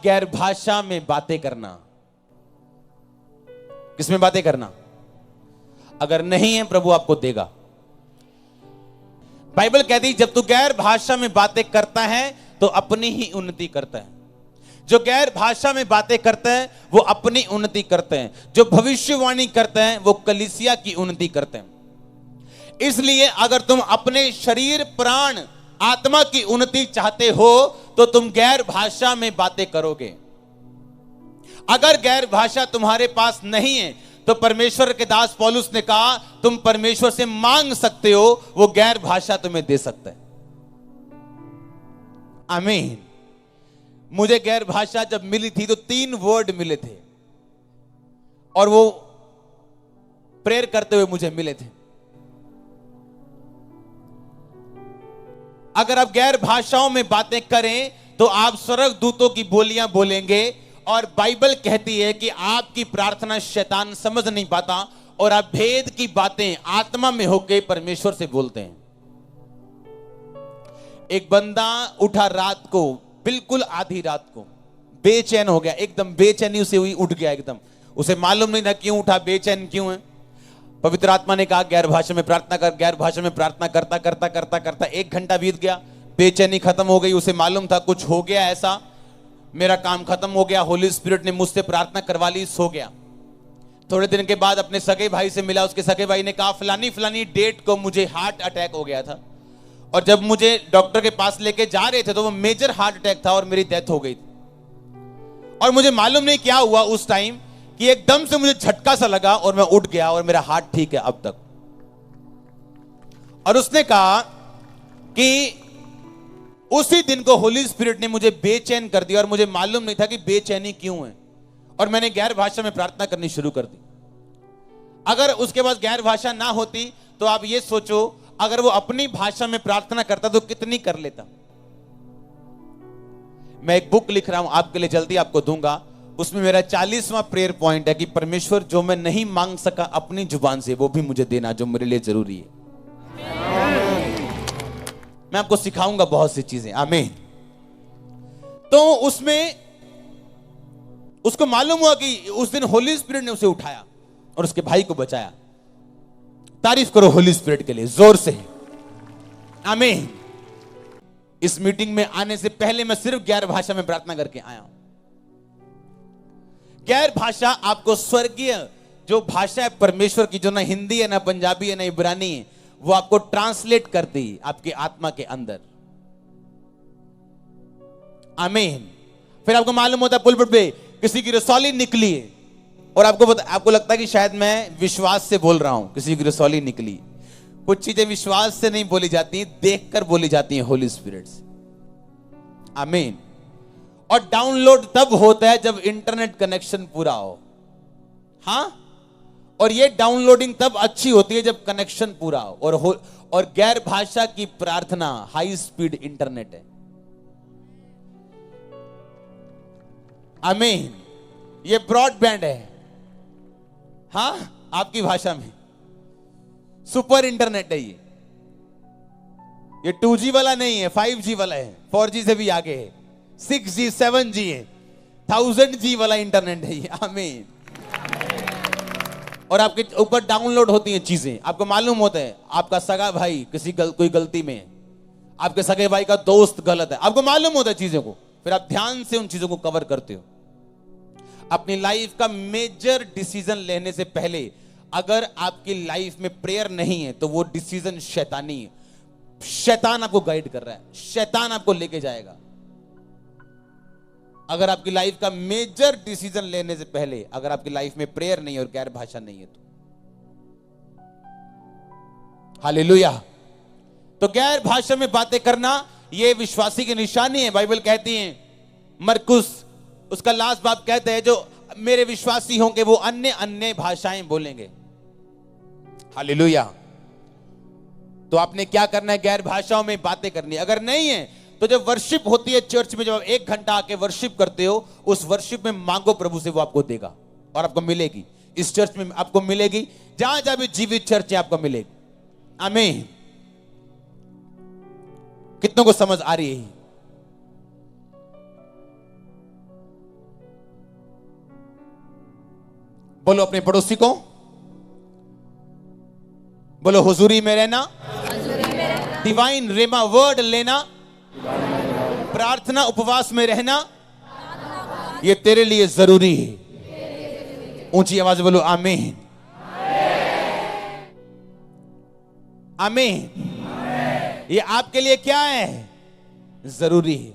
गैर भाषा में बातें करना। किसमें बातें करना? अगर नहीं है, प्रभु आपको देगा। बाइबल कहती है जब तू गैर भाषा में बातें करता है तो अपनी ही उन्नति करता है। जो गैर भाषा में बातें करते हैं वो अपनी उन्नति करते हैं। जो भविष्यवाणी करते हैं वो कलीसिया की उन्नति करते हैं। इसलिए अगर तुम अपने शरीर, प्राण, आत्मा की उन्नति चाहते हो तो तुम गैर भाषा में बातें करोगे। अगर गैर भाषा तुम्हारे पास नहीं है तो परमेश्वर के दास पौलुस ने कहा तुम परमेश्वर से मांग सकते हो, वो गैर भाषा तुम्हें दे सकता है। आमीन। मुझे गैर भाषा जब मिली थी तो 3 वर्ड मिले थे और वो प्रेयर करते हुए मुझे मिले थे। अगर आप गैर भाषाओं में बातें करें तो आप स्वर्गदूतों की बोलियां बोलेंगे और बाइबल कहती है कि आपकी प्रार्थना शैतान समझ नहीं पाता और आप भेद की बातें आत्मा में होकर परमेश्वर से बोलते हैं। एक बंदा उठा रात को, बिल्कुल आधी रात को, बेचैन हो गया, एकदम बेचैनी उसे हुई, उठ गया एकदम। उसे मालूम नहीं था क्यों उठा, बेचैन क्यों है। पवित्र आत्मा ने कहा गैर भाषा में प्रार्थना कर। गैर भाषा में प्रार्थना करता करता करता करता 1 घंटा बीत गया, बेचैनी खत्म हो गई। उसे मालूम था कुछ हो गया ऐसा, मेरा काम खत्म हो गया, होली स्पिरिट ने मुझसे प्रार्थना करवा ली, सो गया। थोड़े दिन के बाद अपने सगे भाई से मिला। उसके सगे भाई ने कहा फलानी फलानी डेट को मुझे हार्ट अटैक हो गया था और जब मुझे डॉक्टर के पास लेके जा रहे थे तो वो मेजर हार्ट अटैक था और मेरी डेथ हो गई थी। और मुझे मालूम नहीं क्या हुआ उस टाइम कि एकदम से मुझे झटका सा लगा और मैं उठ गया और मेरा हार्ट ठीक है अब तक। और उसने कहा कि उसी दिन को होली स्पिरिट ने मुझे बेचैन कर दिया और मुझे मालूम नहीं था कि बेचैनी क्यों है और मैंने गैर भाषा में प्रार्थना करनी शुरू कर दी। अगर उसके बाद गैर भाषा ना होती तो आप ये सोचो अगर वो अपनी भाषा में प्रार्थना करता तो कितनी कर लेता। मैं एक बुक लिख रहा हूं आपके लिए, जल्दी आपको दूंगा। उसमें मेरा 40वां प्रेयर पॉइंट है कि परमेश्वर जो मैं नहीं मांग सका अपनी जुबान से वो भी मुझे देना जो मेरे लिए जरूरी है। मैं आपको सिखाऊंगा बहुत सी चीजें। आमीन। तो उसमें उसको मालूम हुआ कि उस दिन होली स्पिरिट ने उसे उठाया और उसके भाई को बचाया। तारीफ करो होली स्पिरिट के लिए जोर से। आमीन। इस मीटिंग में आने से पहले मैं सिर्फ गैर भाषा में प्रार्थना करके आया हूं। गैर भाषा आपको स्वर्गीय जो भाषा है परमेश्वर की, जो ना हिंदी है ना पंजाबी है ना इब्रानी है, वो आपको ट्रांसलेट करती आपकी आत्मा के अंदर। आमीन। फिर आपको मालूम होता है पुलपिट पे किसी की रसौली निकली है और आपको लगता है कि शायद मैं विश्वास से बोल रहा हूं, किसी की रसौली निकली। कुछ चीजें विश्वास से नहीं बोली जाती, देखकर बोली जाती हैं होली स्पिरिट से। आमीन। और डाउनलोड तब होता है जब इंटरनेट कनेक्शन पूरा हो। हां, और ये डाउनलोडिंग तब अच्छी होती है जब कनेक्शन पूरा हो। और गैर भाषा की प्रार्थना हाई स्पीड इंटरनेट है। आमीन। ये ब्रॉडबैंड है। हां, आपकी भाषा में सुपर इंटरनेट है। ये 2G वाला नहीं है, 5G वाला है, 4G से भी आगे है, 6G 7G है, 1000G वाला इंटरनेट है ये। आमीन। और आपके ऊपर डाउनलोड होती हैं चीजें। आपको मालूम होता है आपका सगा भाई कोई गलती में है, आपके सगे भाई का दोस्त गलत है, आपको मालूम होता है चीजों को, फिर आप ध्यान से उन चीजों को कवर करते हो। अपनी लाइफ का मेजर डिसीजन लेने से पहले अगर आपकी लाइफ में प्रेयर नहीं है तो वो डिसीजन शैतानी है। शैतान आपको गाइड कर रहा है, शैतान आपको लेके जाएगा। अगर आपकी लाइफ का मेजर डिसीजन लेने से पहले अगर आपकी लाइफ में प्रेयर नहीं है और गैर भाषा नहीं है तो हालेलुया। तो गैर भाषा में बातें करना यह विश्वासी की निशानी है। बाइबल कहती है, मरकुस उसका लास्ट बाब कहते हैं, जो मेरे विश्वासी होंगे वो अन्य अन्य भाषाएं बोलेंगे। हालेलुया। तो आपने क्या करना है? गैर भाषाओं में बातें करनी है। अगर नहीं है तो जब वर्शिप होती है चर्च में, जब आप 1 घंटा आके वर्शिप करते हो, उस वर्शिप में मांगो प्रभु से, वो आपको देगा और आपको मिलेगी। इस चर्च में आपको मिलेगी, जहां जहां भी जीवित चर्च है आपको मिलेगी। आमीन। कितनों को समझ आ रही है? बोलो अपने पड़ोसी को, बोलो हुजूरी में रहना, डिवाइन रेमा वर्ड लेना, प्रार्थना उपवास में रहना, ये तेरे लिए जरूरी है। ऊंची आवाज बोलो आमीन, आमीन। ये आपके लिए क्या है? जरूरी है।